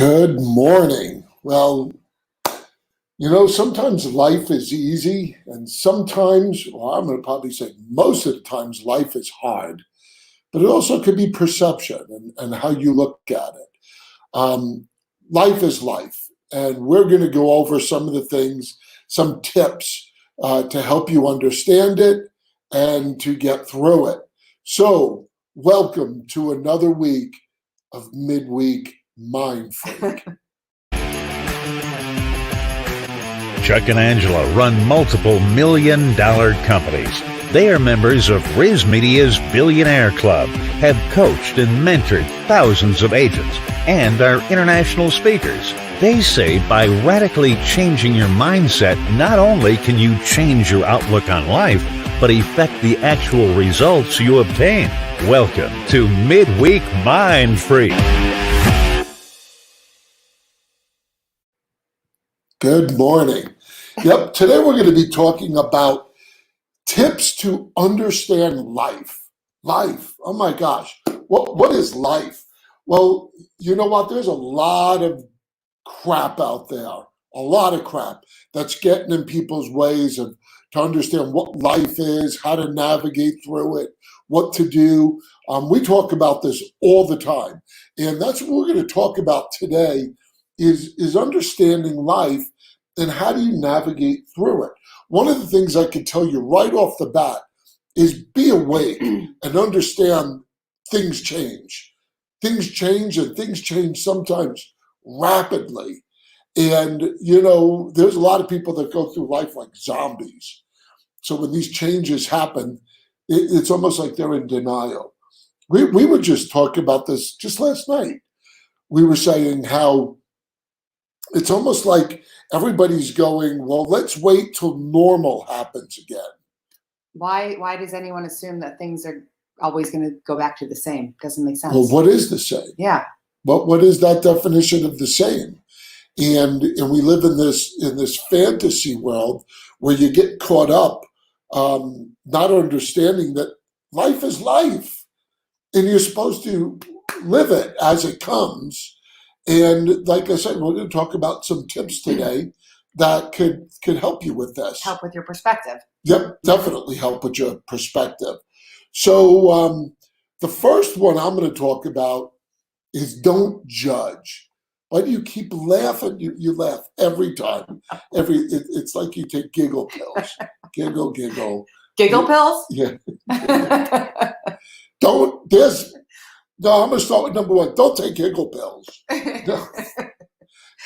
Good morning. Well, sometimes life is easy, and sometimes, well, I'm going to probably say most of the times, life is hard. But it also could be perception and how you look at it. Um, Life is life, and we're going to go over some of the things, some tips to help you understand it and to get through it. So, welcome to another week of Midweek Mindfreak. Chuck and Angela run multiple million-dollar companies. They are members of Riz Media's Billionaire Club, have coached and mentored thousands of agents, and are international speakers. They say by radically changing your mindset, not only can you change your outlook on life, but affect the actual results you obtain. Welcome to Midweek Mindfreak. Good morning. Yep, today we're going to be talking about tips to understand life. Life, oh my gosh, what is life? Well, you know what? There's a lot of crap out there, a lot of crap that's getting in people's ways of to understand what life is, how to navigate through it, what to do. We talk about this all the time, and that's what we're going to talk about today is understanding life and how do you navigate through it. One of the things I can tell you right off the bat is be awake and understand things change. Things change, and things change sometimes rapidly. And, there's a lot of people that go through life like zombies. So when these changes happen, it's almost like they're in denial. We were just talking about this just last night. We were saying how it's almost like everybody's going, well, let's wait till normal happens again. Why does anyone assume that things are always going to go back to the same? Doesn't make sense. Well, what is the same? Yeah. What is that definition of the same? And we live in this fantasy world where you get caught up not understanding that life is life, and you're supposed to live it as it comes. And like I said, we're going to talk about some tips today that could help you with this. Help with your perspective. Yep, definitely help with your perspective. So the first one I'm going to talk about is don't judge. Why do you keep laughing? You laugh every time. It's like you take giggle pills. Giggle. Giggle pills? Yeah. I'm going to start with number one. Don't take giggle pills. No.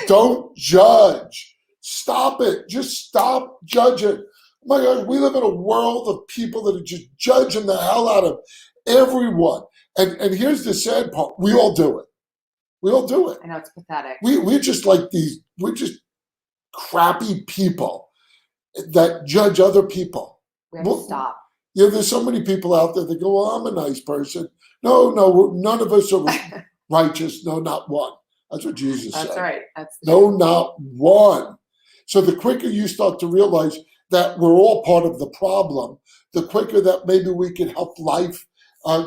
Don't judge. Stop it. Just stop judging. Oh my God, we live in a world of people that are just judging the hell out of everyone. And here's the sad part. We all do it. We all do it. I know, it's pathetic. We're just we're just crappy people that judge other people. We have to stop. Yeah, there's so many people out there that go, well, I'm a nice person. No, none of us are righteous. No, not one. That's what Jesus said. That's right. No, not one. So the quicker you start to realize that we're all part of the problem, the quicker that maybe we can help life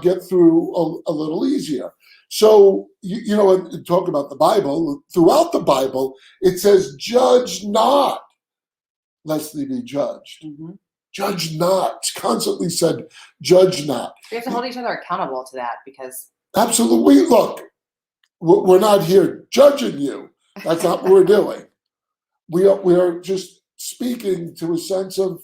get through a little easier. So, and talk about the Bible, throughout the Bible, it says, judge not, lest ye be judged. Mm-hmm. Judge not. It's constantly said, judge not. We have to hold each other accountable to that because... Absolutely. Look, we're not here judging you. That's not what we're doing. We are just speaking to a sense of,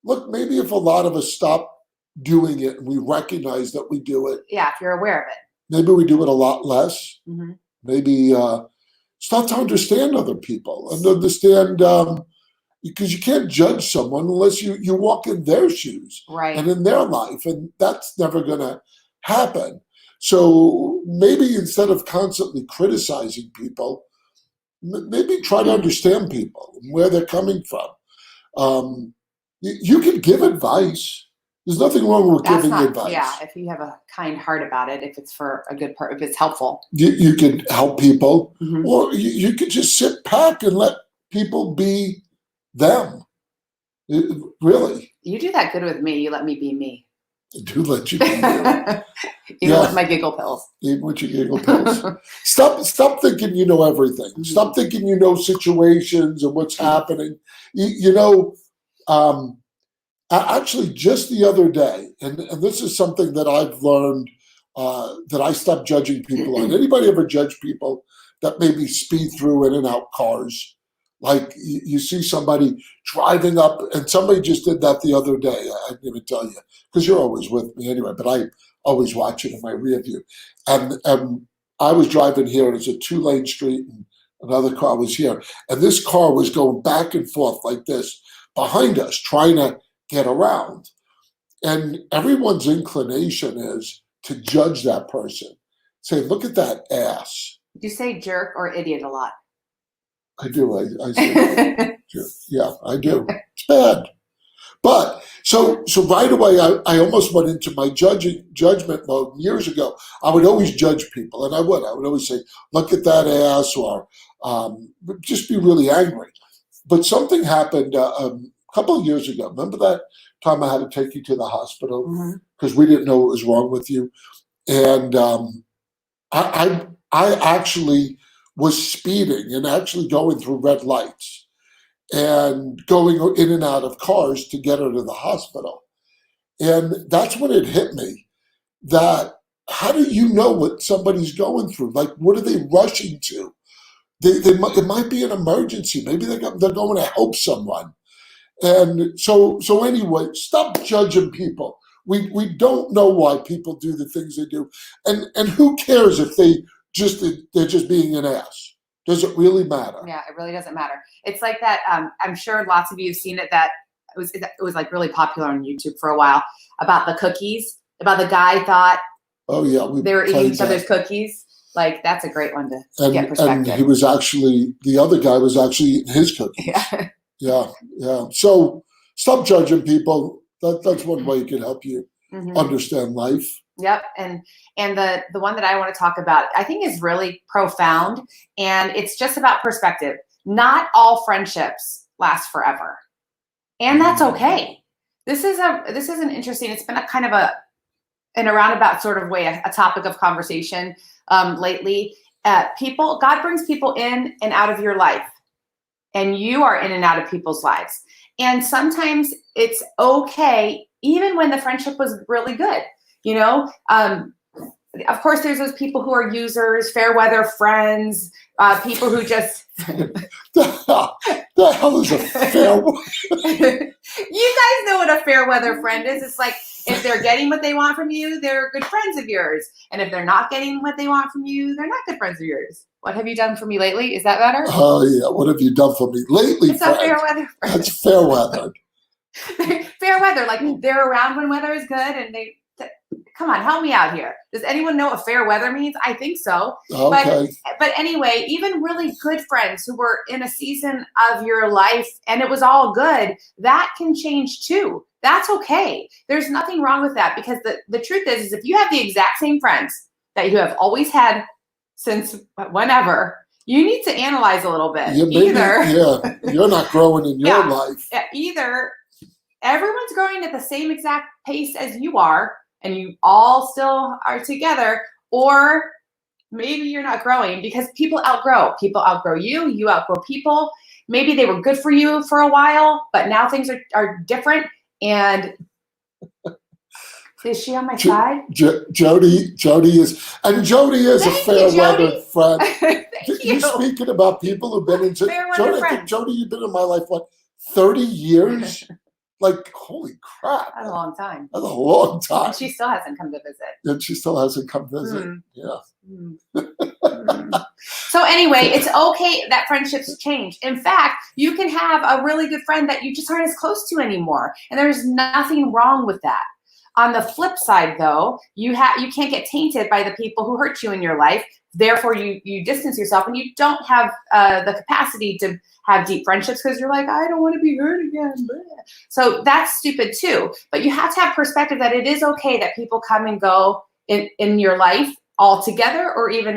look, maybe if a lot of us stop doing it and we recognize that we do it. Yeah, if you're aware of it. Maybe we do it a lot less. Mm-hmm. Maybe start to understand other people and understand, because you can't judge someone unless you walk in their shoes, right, and in their life, and that's never going to happen. So maybe instead of constantly criticizing people, maybe try to understand people and where they're coming from. You can give advice. There's nothing wrong with giving advice. Yeah, if you have a kind heart about it, if it's for a good part, if it's helpful. You can help people, mm-hmm. or you could just sit back and let people be them. Really. You do that good with me. You let me be me. Do let you be you. Even with my giggle pills. Even with your giggle pills. Stop thinking you know everything. Mhm. Stop thinking you know situations and what's happening. You know, actually, just the other day, and this is something that I've learned, that I stopped judging people on. Anybody ever judge people that maybe speed through in and out cars? Like you see somebody driving up, and somebody just did that the other day. I didn't even tell you because you're always with me anyway, but I always watch it in my rear view. And I was driving here, and it's a 2-lane street, and another car was here. And this car was going back and forth like this behind us, trying to get around. And everyone's inclination is to judge that person. Say, look at that ass. You say jerk or idiot a lot. I do. I say, yeah, I do. It's bad. But so right away, I almost went into my judgment mode years ago. I would always judge people, and I would always say, look at that ass, or just be really angry. But something happened a couple of years ago. Remember that time I had to take you to the hospital because we didn't know what was wrong with you? And I actually was speeding and actually going through red lights and going in and out of cars to get her to the hospital. And that's when it hit me that how do you know what somebody's going through? Like, what are they rushing to? It might be an emergency. Maybe they're going to help someone. And so anyway, stop judging people. We don't know why people do the things they do. And who cares if they're just being an ass? Does it really matter? Yeah, it really doesn't matter. It's like that. I'm sure lots of you have seen it. That it was like really popular on YouTube for a while about the cookies. About the guy thought, oh yeah, they were eating each other's cookies. Like, that's a great one to get perspective. And he was actually, the other guy was actually eating his cookies. Yeah. Yeah. So stop judging people. That's one way it can help you understand life. Yep. And the one that I want to talk about, I think, is really profound, and it's just about perspective. Not all friendships last forever, and that's okay. This is an interesting. It's been a kind of in a roundabout sort of way, a topic of conversation lately. God brings people in and out of your life, and you are in and out of people's lives. And sometimes it's okay, even when the friendship was really good. You know, of course, there's those people who are users, fair weather friends, people who just. The hell is a fair weather? You guys know what a fair weather friend is. It's like, if they're getting what they want from you, they're good friends of yours. And if they're not getting what they want from you, they're not good friends of yours. What have you done for me lately? Is that better? Oh, yeah. What have you done for me lately? It's a fair weather friend. That's fair weather. Fair weather. Like, they're around when weather is good, and come on, help me out here. Does anyone know what fair weather means? I think so. Okay. But anyway, even really good friends who were in a season of your life and it was all good, that can change too. That's okay. There's nothing wrong with that, because the truth is if you have the exact same friends that you have always had since whenever, you need to analyze a little bit. You're not growing in your life. Either everyone's growing at the same exact pace as you are, and you all still are together, or maybe you're not growing because people outgrow. People outgrow you, you outgrow people. Maybe they were good for you for a while, but now things are different. And is she on my side? Jody is a fair weather friend. You're speaking about people who've been into Jody, you've been in my life, what, 30 years? Like, holy crap. That's a long time. That's a long time. And she still hasn't come to visit. Yeah. So anyway, it's okay that friendships change. In fact, you can have a really good friend that you just aren't as close to anymore. And there's nothing wrong with that. On the flip side, though, you can't get tainted by the people who hurt you in your life. Therefore, you distance yourself, and you don't have the capacity to have deep friendships because you're like, I don't want to be hurt again. So that's stupid too. But you have to have perspective that it is okay that people come and go in your life altogether, or even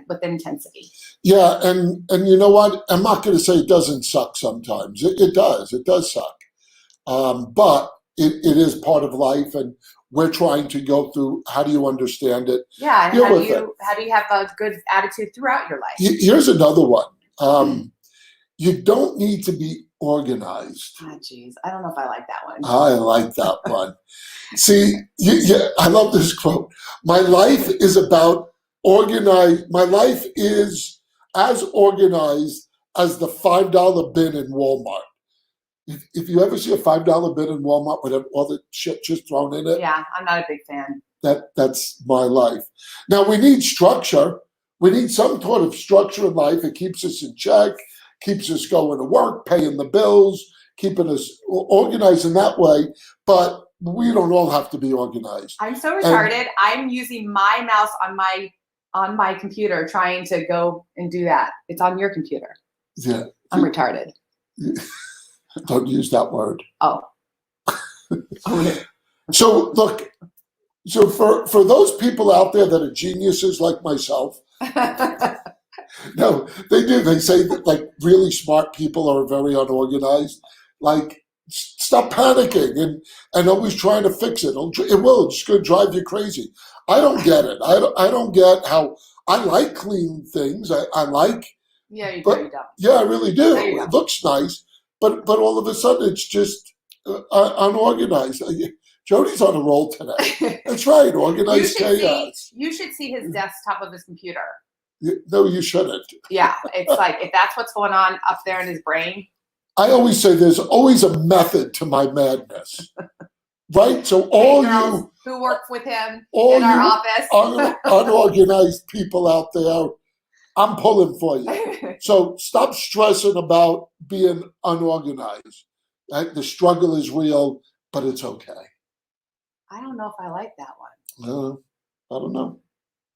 with intensity. Yeah, and you know what? I'm not going to say it doesn't suck sometimes. It does. It does suck. But it is part of life, and we're trying to go through. How do you understand it? Yeah, and Deal how with do it. you have a good attitude throughout your life? Here's another one. You don't need to be organized. Oh, geez, I don't know if I like that one. I like that one. See, I love this quote. My life is about organized. My life is as organized as the $5 bin in Walmart. If you ever see a $5 bin in Walmart with all the shit just thrown in it, Yeah, I'm not a big fan. that's my life. Now we need structure. We need some sort of structure in life. It keeps us in check, keeps us going to work, paying the bills, keeping us organized in that way. But we don't all have to be organized. I'm so retarded. I'm using my mouse on my computer trying to go and do that. It's on your computer. Yeah. I'm retarded. Don't use that word. Oh. So look, so for those people out there that are geniuses like myself, no, they do. They say that like really smart people are very unorganized. Like, stop panicking and always trying to fix it. It's just going to drive you crazy. I don't get it. I don't get how I like clean things. I like. Yeah, you but, do. Yeah, I really do. There you go. It looks nice, but all of a sudden it's just unorganized. Jody's on a roll today. That's right, organized chaos. You should see his desktop of his computer. No, you shouldn't. Yeah, it's like if that's what's going on up there in his brain. I always say there's always a method to my madness, right? So all you who work with him all in our office, unorganized people out there, I'm pulling for you. So stop stressing about being unorganized. Right? The struggle is real, but it's okay. I don't know if I like that one. I don't know.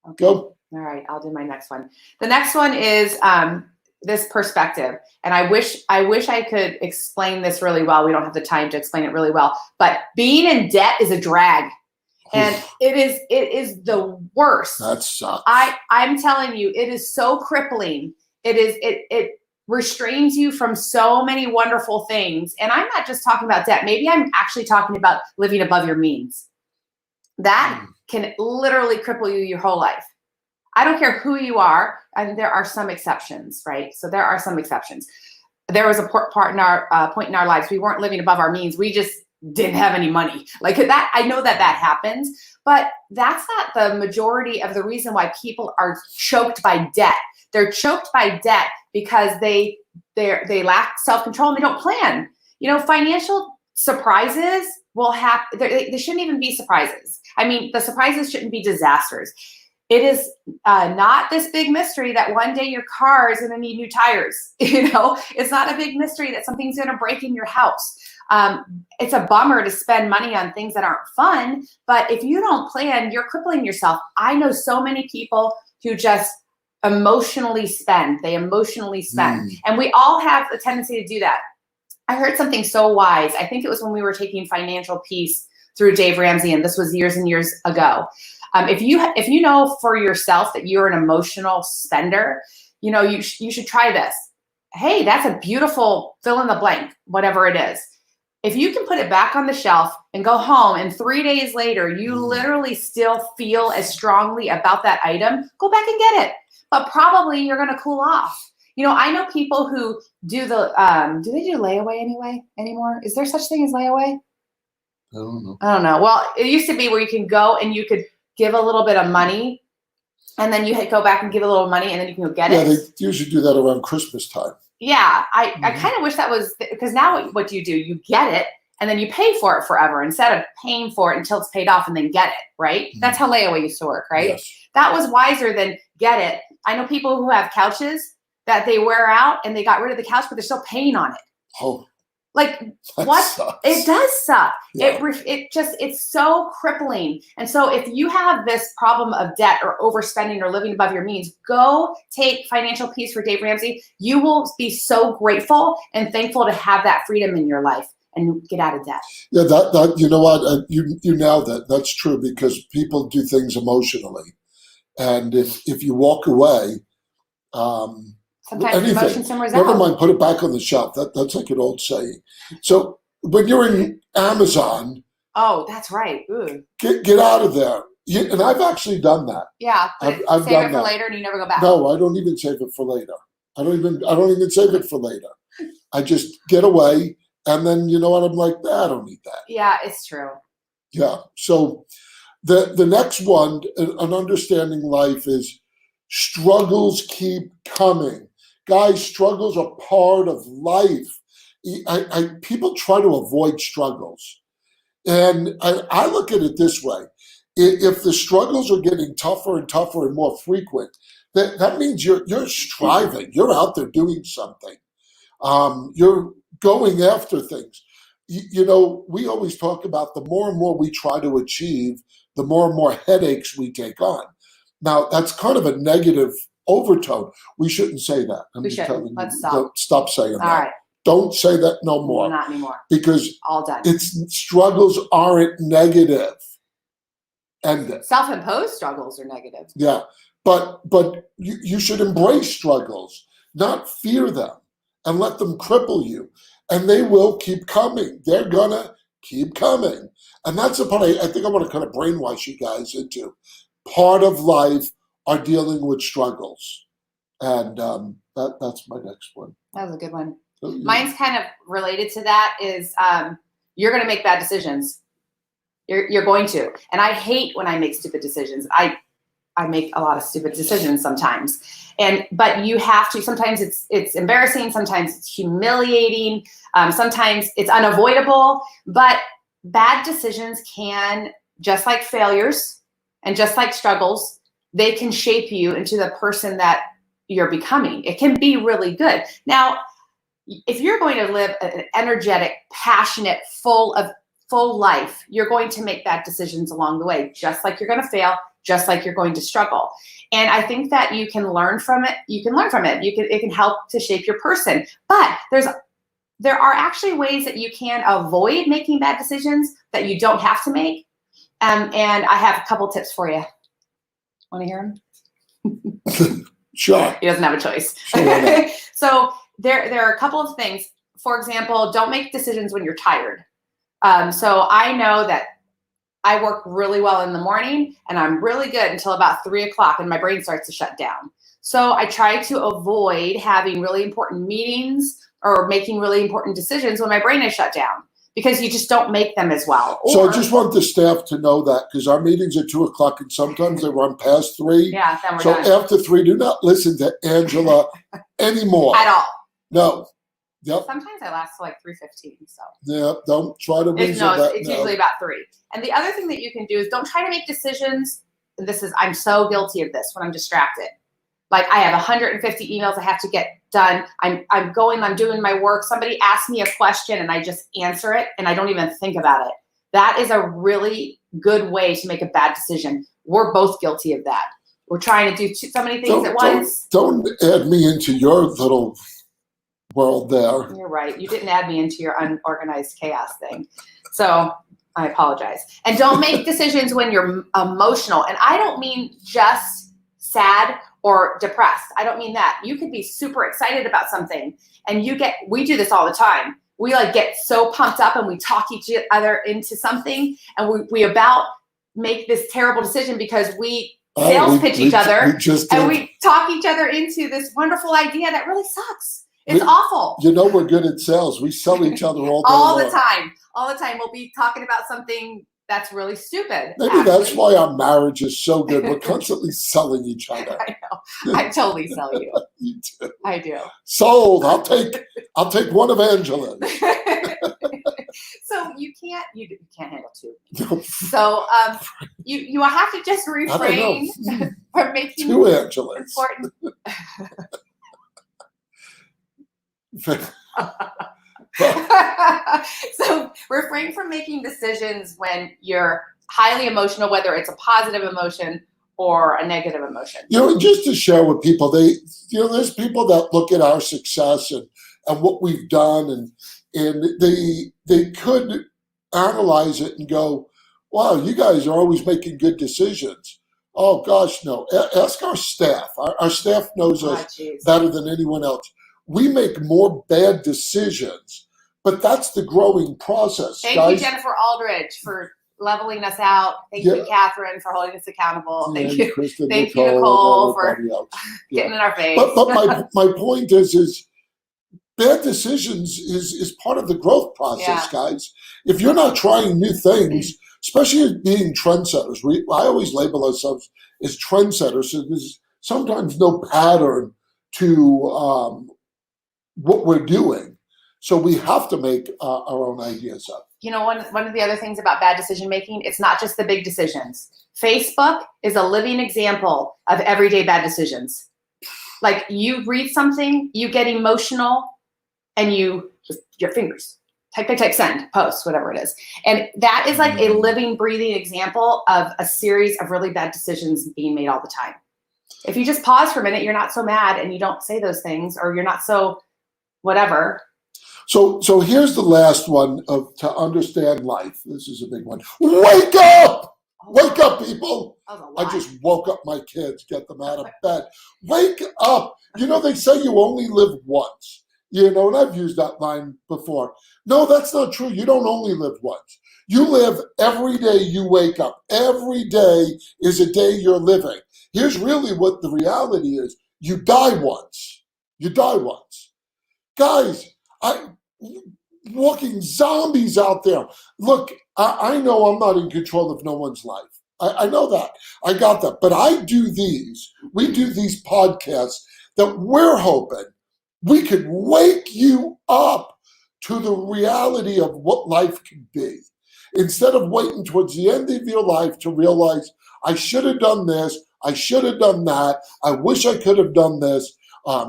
Okay. Go. All right, I'll do my next one. The next one is this perspective. And I wish I could explain this really well. We don't have the time to explain it really well. But being in debt is a drag. And it is the worst. That sucks. I'm telling you, it is so crippling. It restrains you from so many wonderful things. And I'm not just talking about debt. Maybe I'm actually talking about living above your means. That can literally cripple you your whole life. I don't care who you are, and there are some exceptions, right? So there are some exceptions. There was a point in our lives we weren't living above our means. We just didn't have any money. Like that, I know that happens, but that's not the majority of the reason why people are choked by debt. They're choked by debt because they lack self-control and they don't plan. You know, financial surprises will happen. They shouldn't even be surprises. I mean, the surprises shouldn't be disasters. It is not this big mystery that one day your car is going to need new tires. You know, it's not a big mystery that something's going to break in your house. It's a bummer to spend money on things that aren't fun, but if you don't plan, you're crippling yourself. I know so many people who just emotionally spend. They emotionally spend. And we all have a tendency to do that. I heard something so wise. I think it was when we were taking Financial Peace through Dave Ramsey, and this was years and years ago. If you know for yourself that you're an emotional spender, you know, you should try this. Hey, that's a beautiful fill in the blank, whatever it is. If you can put it back on the shelf and go home and 3 days later, you literally still feel as strongly about that item, go back and get it. But probably you're going to cool off. You know, I know people who do they do layaway anymore? Is there such thing as layaway? I don't know. I don't know. Well, it used to be where you can go and you could give a little bit of money, and then you go back and give a little money, and then you can go get it. Yeah, they usually do that around Christmas time. Yeah, I kind of wish that was, because now what do? You get it, and then you pay for it forever instead of paying for it until it's paid off and then get it, right? That's how layaway used to work, right? Yes. That was wiser than get it. I know people who have couches that they wear out, and they got rid of the couch, but they're still paying on it. Oh. Like, That what? sucks. It does suck. Yeah. It's so crippling. And so if you have this problem of debt or overspending or living above your means, go take Financial Peace for Dave Ramsey. You will be so grateful and thankful to have that freedom in your life and get out of debt. Yeah, that you know what? You nailed it. That's true, because people do things emotionally. And if you walk away, Sometimes anything, emotion simmers never out. mind, put it back on the shelf. That's like an old saying. So when you're in Amazon Oh, that's right. Ooh. Get out of there. And I've actually done that. Yeah, I've save done it for that. later and you never go back. No, I don't even save it for later. I don't even save it for later. I just get away, and then you know what? I'm like, I don't need that. Yeah, it's true. Yeah. So the next one, an understanding life, is struggles keep coming. Guys, struggles are part of life. People try to avoid struggles. And I look at it this way. If the struggles are getting tougher and tougher and more frequent, that means you're striving. You're out there doing something. You're going after things. You know, we always talk about the more and more we try to achieve, the more and more headaches we take on. Now, that's kind of a negative overtone. We shouldn't say that. We shouldn't. Let's stop. Stop saying that. All right. Don't say that no more. Not anymore. Because all done. Struggles aren't negative. And self-imposed struggles are negative. Yeah. But you should embrace struggles, not fear them, and let them cripple you. And they will keep coming. They're gonna keep coming. And that's the part I think I want to kind of brainwash you guys into. Part of life are dealing with struggles. And that's my next one. That was a good one. So, yeah. Mine's kind of related to that is you're going to make bad decisions. You're going to. And I hate when I make stupid decisions. I make a lot of stupid decisions sometimes. But you have to, sometimes it's embarrassing, sometimes it's humiliating, sometimes it's unavoidable, but bad decisions can, just like failures and just like struggles, they can shape you into the person that you're becoming. It can be really good. Now, if you're going to live an energetic, passionate, full life, you're going to make bad decisions along the way, just like you're going to fail, just like you're going to struggle. And I think that you can learn from it. It can help to shape your person. But there are actually ways that you can avoid making bad decisions that you don't have to make. And I have a couple tips for you. Want to hear them? Sure. He doesn't have a choice. Sure. So there are a couple of things. For example, don't make decisions when you're tired. So I know that I work really well in the morning and I'm really good until about 3 o'clock and my brain starts to shut down. So I try to avoid having really important meetings or making really important decisions when my brain is shut down, because you just don't make them as well. So I just want the staff to know that, because our meetings are 2 o'clock and sometimes they run past 3. Yeah, then we're so done. After 3, do not listen to Angela anymore. At all. No. Yep. Sometimes I last till like 3:15. So yeah, don't try to reason that. It's usually about 3. And the other thing that you can do is don't try to make decisions. I'm so guilty of this when I'm distracted. Like I have 150 emails I have to get done. I'm doing my work. Somebody asks me a question and I just answer it and I don't even think about it. That is a really good way to make a bad decision. We're both guilty of that. We're trying to do so many things at once. Don't add me into your little world there. You're right. You didn't add me into your unorganized chaos thing. So I apologize. And don't make decisions when you're emotional. And I don't mean just sad or depressed. I don't mean that. You could be super excited about something and we do this all the time. We get so pumped up and we talk each other into something and we about make this terrible decision because we sales pitch each other and we talk each other into this wonderful idea that really sucks. It's awful. You know, we're good at sales. We sell each other all day long. All the time. We'll be talking about something that's really stupid. Maybe that's why our marriage is so good. We're constantly selling each other. I know. I totally sell you. You do. I do. Sold. I'll take one of Angela's. So you can't handle 2. So you have to just refrain from making 2 Angelas. Important. So refrain from making decisions when you're highly emotional, whether it's a positive emotion or a negative emotion. You know, just to share with people, there's people that look at our success and what we've done, and they could analyze it and go, wow, you guys are always making good decisions. Oh gosh, no. Ask our staff. Our staff knows us better than anyone else. We make more bad decisions, but that's the growing process, Thank guys. you, Jennifer Aldridge, for leveling us out. Thank you, Catherine, for holding us accountable. Thank you, Kristen, thank you, Nicole, for else. getting in our face. But my point is bad decisions is part of the growth process, guys. If you're not trying new things, especially being trendsetters, I always label ourselves as trendsetters. So there's sometimes no pattern to what we're doing. So we have to make our own ideas up. You know, one of the other things about bad decision making, it's not just the big decisions. Facebook is a living example of everyday bad decisions. Like, you read something, you get emotional, and you just, your fingers, type, send, post, whatever it is. And that is like a living, breathing example of a series of really bad decisions being made all the time. If you just pause for a minute, you're not so mad and you don't say those things, or you're not so whatever. So here's the last one to understand life. This is a big one. Wake up! Wake up, people. I just woke up my kids, get them out of bed. Wake up. You know, they say you only live once. You know, and I've used that line before. No, that's not true. You don't only live once. You live every day you wake up. Every day is a day you're living. Here's really what the reality is. You die once. You die once. Guys, walking zombies out there. Look, I know I'm not in control of no one's life. I know that. I got that. But we do these podcasts that we're hoping we could wake you up to the reality of what life can be. Instead of waiting towards the end of your life to realize, I should have done this, I should have done that, I wish I could have done this,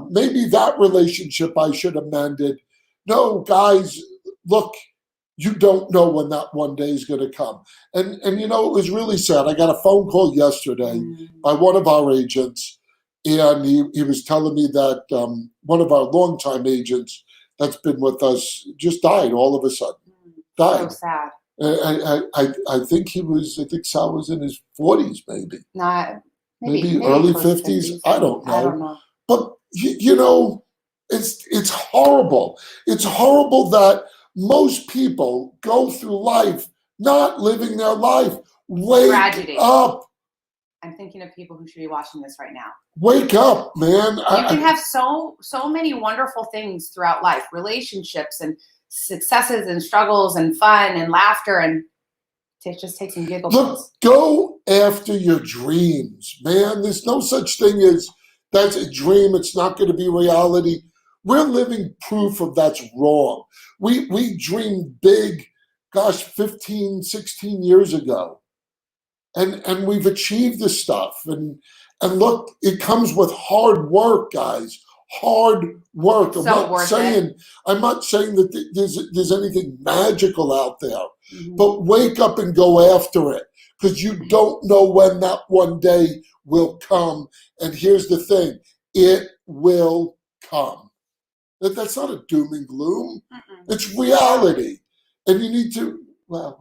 maybe that relationship I should have mended. No, guys, look, you don't know when that one day is going to come. And you know, it was really sad. I got a phone call yesterday by one of our agents, and he was telling me that one of our longtime agents that's been with us just died all of a sudden. Died. So sad. I think Sal was in his 40s, maybe. Maybe early 50s. I don't know. But you know, it's horrible. It's horrible that most people go through life not living their life. Wake Tragedy. up. I'm thinking of people who should be watching this right now. Wake up, man. You can have so many wonderful things throughout life, relationships and successes and struggles and fun and laughter, and just take some giggle pills. Go after your dreams, man. There's no such thing as that's a dream. It's not going to be reality. We're living proof of that's wrong. We dreamed big, 15, 16 years ago. And we've achieved this stuff. And look, it comes with hard work, guys. Hard work. I'm not saying that there's anything magical out there. But wake up and go after it, because you don't know when that one day will come. And here's the thing, it will come. That's not a doom and gloom. It's reality. And you need to, we're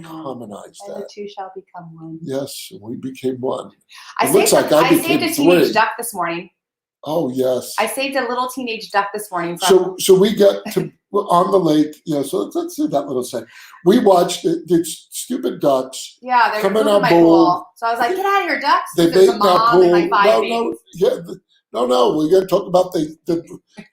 harmonize that. And the two shall become one. Yes, we became one. I saved a teenage duck this morning. Oh, yes. I saved a little teenage duck this morning. So we get to on the lake. So let's do that little second. We watched the stupid ducks. Yeah, they're come in our my pool. So I was like, get out of here, ducks. They made in our pool. And like 5 babies. No. We're going to talk about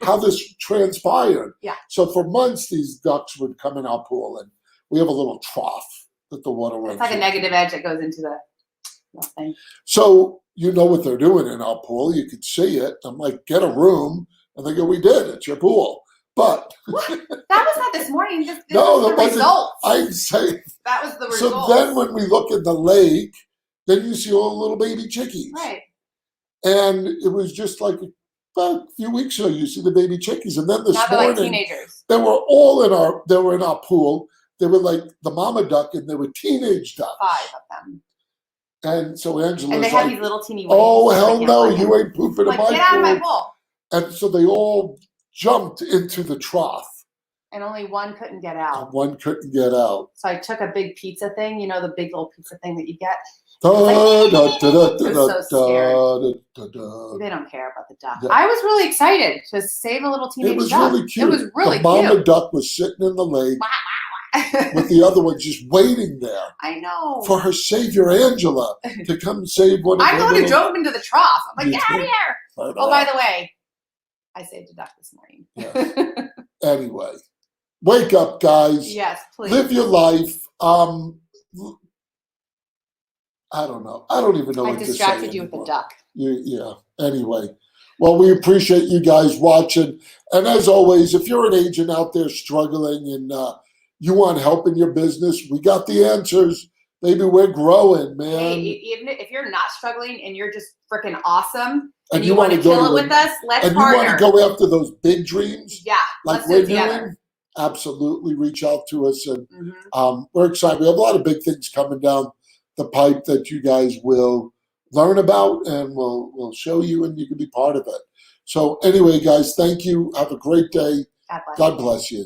how this transpired. Yeah. So for months, these ducks would come in our pool, and we have a little trough that the water runs. It's like a negative edge that goes into the thing. So you know what they're doing in our pool. You could see it. I'm like, get a room. And they go, we did. It's your pool. But what? That was not this morning. This no, was the results. I'm saying. That was the results. So then when we look in the lake, then you see all the little baby chickies. Right. And it was just like a few weeks ago, you see the baby chickies. And then this morning, like teenagers. They were all in our pool. They were like the mama duck, and they were teenage ducks. 5 of them. And so Angela's and they have these little teeny wings. Oh, hell no, you ain't pooping in my pool. Get out of my pool. And so they all jumped into the trough. And only one couldn't get out. And one couldn't get out. So I took a big pizza thing, the big little pizza thing that you get. Da, da, da, da, It was da, so scared. da, da, da. They don't care about the duck. Yeah. I was really excited to save a little teenage It was duck. really cute. It was really the mama cute. duck was sitting in the lake Wah, wah, wah. with the other one just waiting there I know. for her savior Angela to come save one of I'm her the one who little... drove him into the trough. I'm like, You get out of did? here. Right Oh, on. by the way, I saved a duck this morning. Yes. Anyway, wake up, guys. Yes, please. Live your life. I don't know. I don't even know I what to say distracted you with the anymore. duck. Yeah. Anyway, well, we appreciate you guys watching. And as always, if you're an agent out there struggling and you want help in your business, we got the answers. Baby, we're growing, man. Hey, even if you're not struggling and you're just freaking awesome And you want to kill it with us, let's partner. And you want to go after those big dreams, Yeah, like let's do we're it together. doing, absolutely reach out to us. And we're excited. We have a lot of big things coming down the pipe that you guys will learn about, and we'll show you, and you can be part of it. So anyway, guys, thank you. Have a great day. God bless. God bless you.